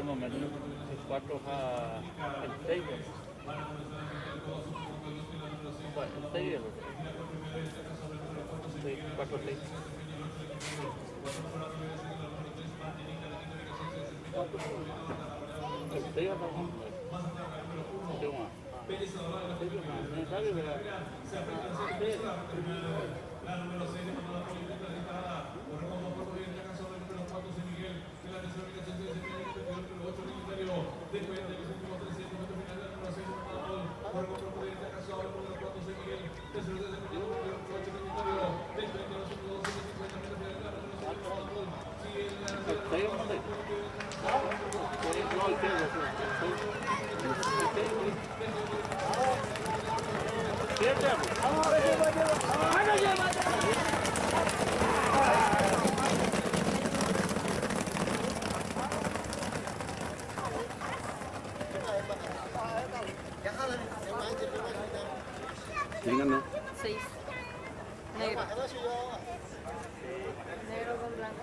más o menos, de 4 al 6. Bueno, el 6 es lo que 4 6. El 6 es la número 6 de Manuela Política dedicada por el Puerto Bien, la casa del número 4, San Miguel, que la tercera ubicación de ese el número 8 del Interior, después de los últimos 300 metros final del número 6 de Manuela por el Puerto Bien, la casa del número 4, San Miguel, tercero de ese número 8 del Interior, después de los últimos 250 metros final del número 6 de Manuela, sigue la ¿Quién ganó? 6. Negro. Negro con blanco.